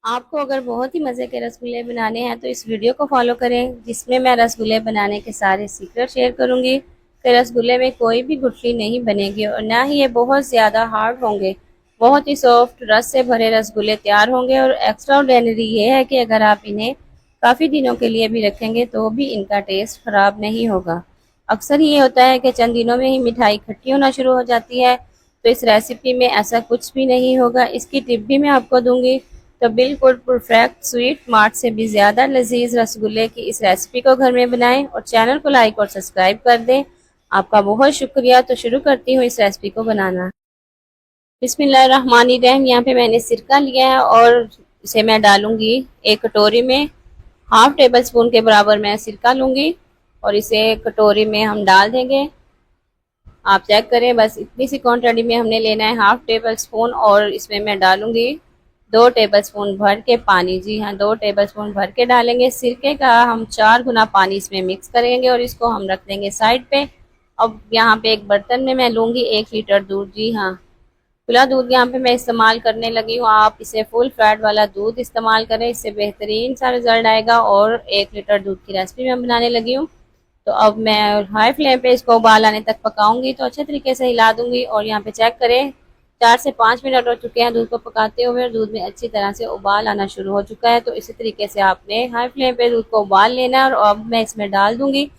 आपको अगर बहुत ही मज़े के रसगुल्ले बनाने हैं तो इस वीडियो को फॉलो करें, जिसमें मैं रसगुल्ले बनाने के सारे सीक्रेट शेयर करूंगी कि रसगुल्ले में कोई भी गुठली नहीं बनेगी और ना ही ये बहुत ज़्यादा हार्ड होंगे। बहुत ही सॉफ्ट रस से भरे रसगुल्ले तैयार होंगे और एक्स्ट्रा ऑर्डिनरी ये है कि अगर आप इन्हें काफ़ी दिनों के लिए भी रखेंगे तो भी इनका टेस्ट ख़राब नहीं होगा। अक्सर ये होता है कि चंद दिनों में ही मिठाई खट्टी होना शुरू हो जाती है, तो इस रेसिपी में ऐसा कुछ भी नहीं होगा। इसकी टिप भी मैं आपको दूंगी। तो बिल्कुल परफेक्ट स्वीट मार्ट से भी ज़्यादा लजीज रसगुल्ले की इस रेसिपी को घर में बनाएं और चैनल को लाइक और सब्सक्राइब कर दें। आपका बहुत शुक्रिया। तो शुरू करती हूँ इस रेसिपी को बनाना। बिस्मिल्लाहिर्रहमानिर्रहीम। यहाँ पे मैंने सिरका लिया है और इसे मैं डालूंगी एक कटोरी में। हाफ टेबल स्पून के बराबर मैं सिरका लूंगी और इसे कटोरी में हम डाल देंगे। आप चेक करें, बस इतनी सी क्वांटिटी में हमने लेना है, हाफ टेबल स्पून। और इसमें मैं डालूंगी 2 टेबल स्पून भर के पानी। जी हाँ, 2 टेबल स्पून भर के डालेंगे। सिरके का हम 4 गुना पानी इसमें मिक्स करेंगे और इसको हम रख देंगे साइड पे। अब यहाँ पे एक बर्तन में मैं लूंगी 1 लीटर दूध। जी हाँ, खुला दूध यहाँ पे मैं इस्तेमाल करने लगी हूँ। आप इसे फुल फैट वाला दूध इस्तेमाल करें, इससे बेहतरीन सा रिजल्ट आएगा। और 1 लीटर दूध की रेसिपी मैं बनाने लगी हूँ। तो अब मैं हाई फ्लेम पे इसको उबाल आने तक पकाऊंगी। तो अच्छे तरीके से हिला दूंगी और यहाँ पे चेक करें, 4 से 5 मिनट हो चुके हैं दूध को पकाते हुए। दूध में अच्छी तरह से उबाल आना शुरू हो चुका है। तो इसी तरीके से आपने हाई फ्लेम पे दूध को उबाल लेना है। और अब मैं इसमें डाल दूंगी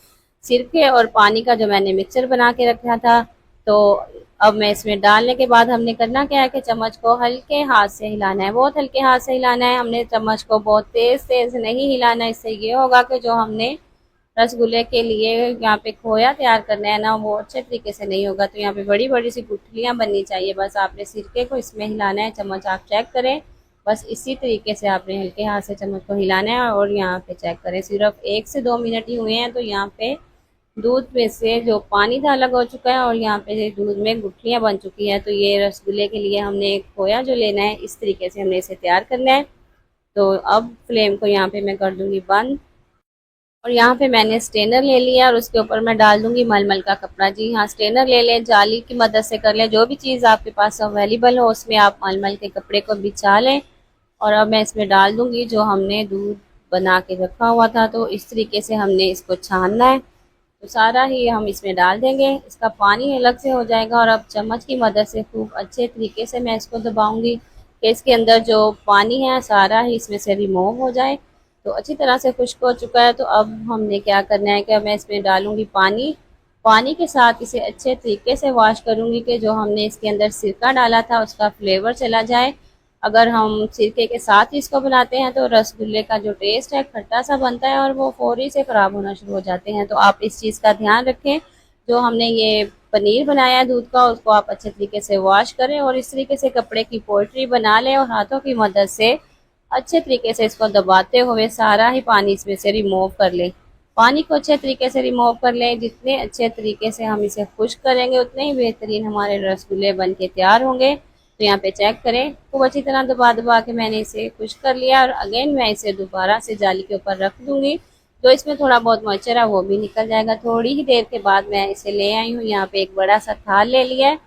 सिरके और पानी का जो मैंने मिक्सचर बना के रखा था। तो अब मैं इसमें डालने के बाद हमने करना क्या है कि चम्मच को हल्के हाथ से हिलाना है, बहुत हल्के हाथ से हिलाना है। हमने चम्मच को बहुत तेज तेज नहीं हिलाना। इससे ये होगा कि जो हमने रसगुल्ले के लिए यहाँ पे खोया तैयार करना है ना, वो अच्छे तरीके से नहीं होगा। तो यहाँ पे बड़ी बड़ी सी गुठलियाँ बननी चाहिए। बस आपने सिरके को इसमें हिलाना है। चम्मच आप चेक करें, बस इसी तरीके से आपने हल्के हाथ से चम्मच को हिलाना है। और यहाँ पे चेक करें, सिर्फ 1 से 2 मिनट ही हुए हैं। तो यहाँ पे दूध में से जो पानी था अलग हो चुका है और यहाँ पे दूध में गुठलियाँ बन चुकी हैं। तो ये रसगुल्ले के लिए हमने खोया जो लेना है, इस तरीके से हमने इसे तैयार करना है। तो अब फ्लेम को यहाँ पे मैं कर दूंगी बंद। और यहाँ पे मैंने स्टेनर ले लिया और उसके ऊपर मैं डाल दूंगी मलमल का कपड़ा। जी हाँ, स्टेनर ले लें, जाली की मदद से कर लें, जो भी चीज़ आपके पास अवेलेबल हो उसमें आप मलमल के कपड़े को बिछा लें। और अब मैं इसमें डाल दूंगी जो हमने दूध बना के रखा हुआ था। तो इस तरीके से हमने इसको छानना है। तो सारा ही हम इसमें डाल देंगे, इसका पानी अलग से हो जाएगा। और अब चम्मच की मदद से खूब अच्छे तरीके से मैं इसको दबाऊंगी कि इसके अंदर जो पानी है सारा ही इसमें से रिमूव हो जाए। तो अच्छी तरह से खुश्क हो चुका है। तो अब हमने क्या करना है कि मैं इसमें डालूंगी पानी। पानी के साथ इसे अच्छे तरीके से वॉश करूंगी कि जो हमने इसके अंदर सिरका डाला था उसका फ्लेवर चला जाए। अगर हम सिरके के साथ ही इसको बनाते हैं तो रसगुल्ले का जो टेस्ट है खट्टा सा बनता है और वो फौरी से ख़राब होना शुरू हो जाते हैं। तो आप इस चीज़ का ध्यान रखें। जो हमने ये पनीर बनाया है दूध का, उसको आप अच्छे तरीके से वॉश करें और इस तरीके से कपड़े की पोल्ट्री बना लें और हाथों की मदद से अच्छे तरीके से इसको दबाते हुए सारा ही पानी इसमें से रिमूव कर लें। पानी को अच्छे तरीके से रिमूव कर लें। जितने अच्छे तरीके से हम इसे खुश्क करेंगे उतने ही बेहतरीन हमारे रसगुल्ले बन के तैयार होंगे। तो यहाँ पे चेक करें, खूब अच्छी तरह दबा दबा के मैंने इसे खुश्क कर लिया। और अगेन मैं इसे दोबारा से जाली के ऊपर रख दूंगी। तो इसमें थोड़ा बहुत मॉइस्चर है वो भी निकल जाएगा। थोड़ी ही देर के बाद मैं इसे ले आई हूँ। यहाँ पे एक बड़ा सा थाल ले लिया है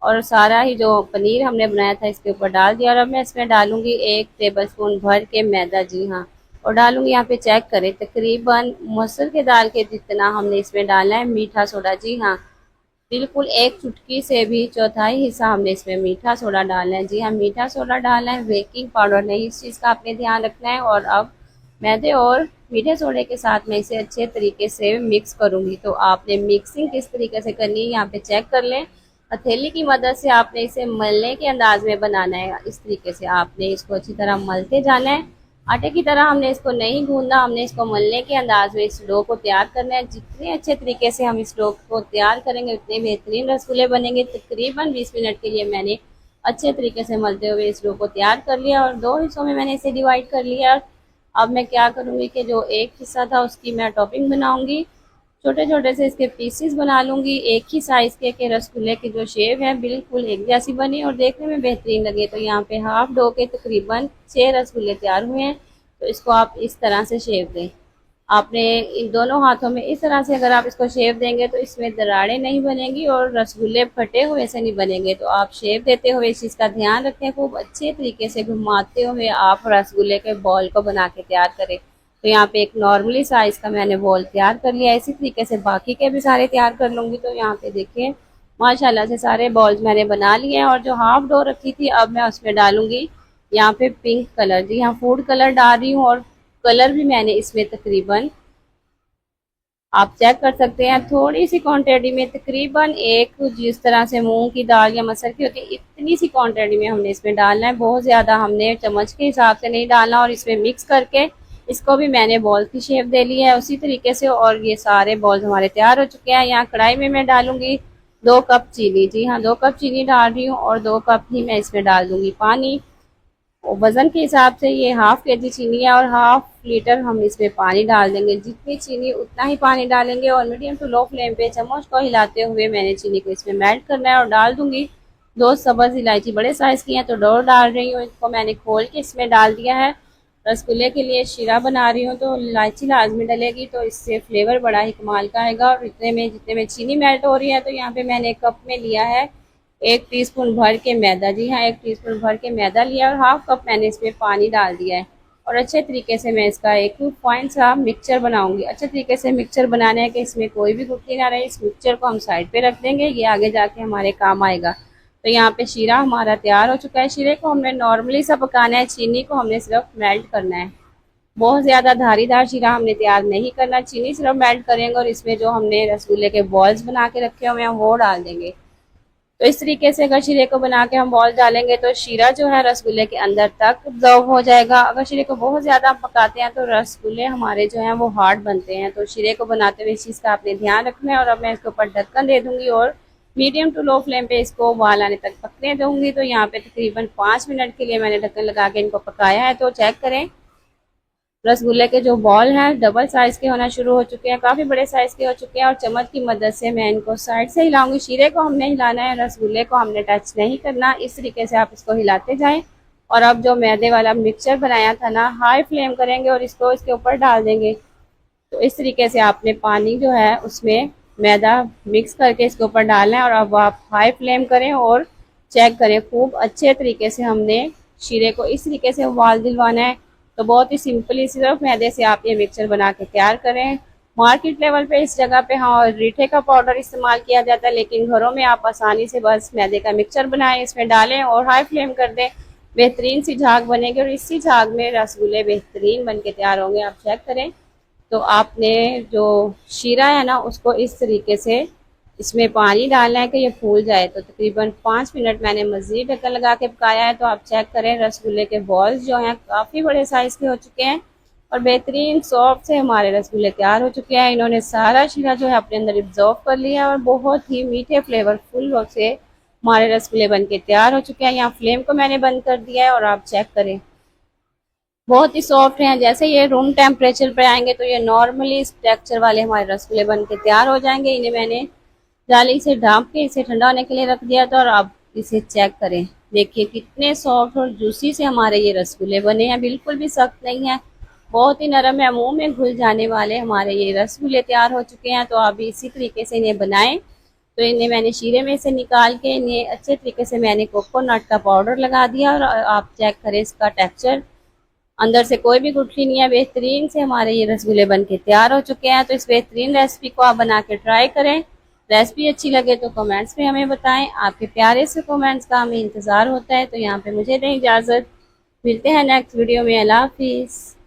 और सारा ही जो पनीर हमने बनाया था इसके ऊपर डाल दिया। और अब मैं इसमें डालूंगी 1 टेबल स्पून भर के मैदा। जी हाँ, और डालूंगी, यहाँ पे चेक करें, तकरीबन मसूर की दाल के जितना हमने इसमें डाला है मीठा सोडा। जी हाँ, बिल्कुल एक चुटकी से भी चौथाई हिस्सा हमने इसमें मीठा सोडा डालना है। जी हाँ, मीठा सोडा डालना है, बेकिंग पाउडर नहीं। इस चीज़ का आपने ध्यान रखना है। और अब मैदे और मीठे सोडे के साथ मैं इसे अच्छे तरीके से मिक्स करूंगी। तो आपने मिक्सिंग किस तरीके से करनी है यहाँ पे चेक कर लें। हथेली की मदद से आपने इसे मलने के अंदाज में बनाना है। इस तरीके से आपने इसको अच्छी तरह मलते जाना है। आटे की तरह हमने इसको नहीं गूंदना, हमने इसको मलने के अंदाज में इस डो को तैयार करना है। जितने अच्छे तरीके से हम इस डो को तैयार करेंगे उतने बेहतरीन रसगुल्ले बनेंगे। तकरीबन 20 मिनट के लिए मैंने अच्छे तरीके से मलते हुए इस डो को तैयार कर लिया और 2 हिस्सों में मैंने इसे डिवाइड कर लिया। अब मैं क्या करूँगी कि जो एक हिस्सा था उसकी मैं टॉपिंग बनाऊंगी, छोटे छोटे से इसके पीसेस बना लूंगी एक ही साइज के रसगुल्ले की जो शेप है बिल्कुल एक जैसी बनी और देखने में बेहतरीन लगे। तो यहाँ पे हाफ डो के तकरीबन 6 रसगुल्ले तैयार हुए हैं। तो इसको आप इस तरह से शेप दें। आपने इन दोनों हाथों में इस तरह से अगर आप इसको शेप देंगे तो इसमें दरारें नहीं बनेंगी और रसगुल्ले फटे हुए से नहीं बनेंगे। तो आप शेप देते हुए इस चीज़ का ध्यान रखें, खूब अच्छे तरीके से घुमाते हुए आप रसगुल्ले के बॉल को बना के तैयार करें। तो यहाँ पे एक नॉर्मली साइज का मैंने बॉल तैयार कर लिया है, इसी तरीके से बाकी के भी सारे तैयार कर लूँगी। तो यहाँ पे देखिए माशाल्लाह से सारे बॉल्स मैंने बना लिए हैं और जो हाफ डो रखी थी अब मैं उसमें डालूंगी यहाँ पे पिंक कलर। जी हाँ, फूड कलर डाल रही हूँ और कलर भी मैंने इसमें तकरीबन आप चेक कर सकते हैं थोड़ी सी क्वांटिटी में, तकरीबन एक जिस तरह से मूंग की दाल या मसर की होती है इतनी सी क्वांटिटी में हमने इसमें डालना है। बहुत ज़्यादा हमने चम्मच के हिसाब से नहीं डालना। और इसमें मिक्स करके इसको भी मैंने बॉल की शेप दे ली है उसी तरीके से। और ये सारे बॉल्स हमारे तैयार हो चुके हैं। यहाँ कढ़ाई में मैं डालूंगी 2 कप चीनी। जी हाँ, 2 कप चीनी डाल रही हूँ और 2 कप ही मैं इसमें डाल दूंगी पानी। और वज़न के हिसाब से ये हाफ केजी चीनी है और हाफ लीटर हम इसमें पानी डाल देंगे। जितनी चीनी उतना ही पानी डालेंगे और मीडियम टू लो फ्लेम पे चम्मच को हिलाते हुए मैंने चीनी को इसमें मेल्ट करना है। और डाल दूंगी 2 सब्ज़ इलायची, बड़े साइज़ की हैं तो 2 डाल रही हूँ। इसको मैंने खोल के इसमें डाल दिया है। रसगुल्ले के लिए शीरा बना रही हूँ तो इलायची लाजमी डलेगी, तो इससे फ्लेवर बड़ा ही कमाल का आएगा। और जितने में चीनी मेल्ट हो रही है तो यहाँ पे मैंने कप में लिया है 1 टीस्पून भर के मैदा। जी हाँ, 1 टीस्पून भर के मैदा लिया और हाफ कप मैंने इसमें पानी डाल दिया है। और अच्छे तरीके से मैं इसका एक फाइन सा मिक्सचर बनाऊंगी। अच्छे तरीके से मिक्सचर बनाना है कि इसमें कोई भी गुठली ना रहे। इस मिक्सचर को हम साइड पे रख देंगे, ये आगे जाके हमारे काम आएगा। तो यहाँ पे शीरा हमारा तैयार हो चुका है। शीरे को हमने नॉर्मली सा पकाना है, चीनी को हमने सिर्फ मेल्ट करना है। बहुत ज़्यादा धारीदार शीरा हमने तैयार नहीं करना, चीनी सिर्फ मेल्ट करेंगे और इसमें जो हमने रसगुल्ले के बॉल्स बना के रखे हुए हैं वो डाल देंगे। तो इस तरीके से अगर शीरे को बना के हम बॉल डालेंगे तो शीरा जो है रसगुल्ले के अंदर तक ऑब्जॉर्व हो जाएगा। अगर शीरे को बहुत ज़्यादा हम पकाते हैं तो रसगुल्ले हमारे जो हैं वो हार्ड बनते हैं। तो शीरे को बनाते हुए इस चीज़ का आपने ध्यान रखना है। और अब मैं इसके ऊपर ढक्कन दे दूंगी और मीडियम टू लो फ्लेम पे इसको उबाल आने तक पकने दूंगी। तो यहाँ पे तकरीबन 5 मिनट के लिए मैंने ढक्कन लगा के इनको पकाया है। तो चेक करें रसगुल्ले के जो बॉल हैं डबल साइज़ के होना शुरू हो चुके हैं, काफ़ी बड़े साइज़ के हो चुके हैं। और चम्मच की मदद से मैं इनको साइड से हिलाऊंगी। शीरे को हमने हिलाना है, रसगुल्ले को हमने टच नहीं करना। इस तरीके से आप इसको हिलाते जाएं। और अब जो मैदे वाला मिक्सचर बनाया था ना, हाई फ्लेम करेंगे और इसको इसके ऊपर डाल देंगे। तो इस तरीके से आपने पानी जो है उसमें मैदा मिक्स करके इसके ऊपर डालना है। और अब आप हाई फ्लेम करें और चेक करें खूब अच्छे तरीके से हमने शीरे को इस तरीके से उबाल दिलवाना है। तो बहुत ही सिंपली सिर्फ मैदे से आप ये मिक्सचर बना के तैयार करें। मार्केट लेवल पे इस जगह पे हाँ रीठे का पाउडर इस्तेमाल किया जाता है, लेकिन घरों में आप आसानी से बस मैदे का मिक्सचर बनाएं, इसमें डालें और हाई फ्लेम कर दें। बेहतरीन सी झाग बनेगी और इसी झाग में रसगुल्ले बेहतरीन बन के तैयार होंगे। आप चेक करें। तो आपने जो शीरा है ना उसको इस तरीके से इसमें पानी डालना है कि ये फूल जाए। तो तकरीबन 5 मिनट मैंने मज़ीद ढक्कन लगा के पकाया है। तो आप चेक करें रसगुल्ले के बॉल्स जो हैं काफ़ी बड़े साइज़ के हो चुके हैं और बेहतरीन सॉफ्ट से हमारे रसगुल्ले तैयार हो चुके हैं। इन्होंने सारा शीरा जो है अपने अंदर एब्जॉर्व कर लिया और बहुत ही मीठे फ्लेवरफुल से हमारे रसगुल्ले बन के तैयार हो चुके हैं। यहाँ फ्लेम को मैंने बंद कर दिया है और आप चेक करें बहुत ही सॉफ्ट हैं। जैसे ये रूम टेम्परेचर पे आएंगे तो ये नॉर्मली स्ट्रक्चर वाले हमारे रसगुल्ले बन के तैयार हो जाएंगे। इन्हें मैंने जाली से ढाँप के इसे ठंडा होने के लिए रख दिया था। और आप इसे चेक करें, देखिए कितने सॉफ्ट और जूसी से हमारे ये रसगुल्ले बने हैं, बिल्कुल भी सख्त नहीं है, बहुत ही नरम है, मुंह में घुल जाने वाले हमारे ये रसगुल्ले तैयार हो चुके हैं। तो आप भी इसी तरीके से इन्हें बनाएं। तो इन्हें मैंने शीरे में से निकाल के इन्हें अच्छे तरीके से मैंने कोकोनट का पाउडर लगा दिया और आप चेक करें इसका टेक्सचर, अंदर से कोई भी गुठली नहीं है। बेहतरीन से हमारे ये रसगुल्ले बन के तैयार हो चुके हैं। तो इस बेहतरीन रेसिपी को आप बना के ट्राई करें। रेसिपी अच्छी लगे तो कमेंट्स में हमें बताएं। आपके प्यारे से कमेंट्स का हमें इंतज़ार होता है। तो यहाँ पे मुझे दें इजाज़त, मिलते हैं नेक्स्ट वीडियो में। अल्लाह हाफिज़।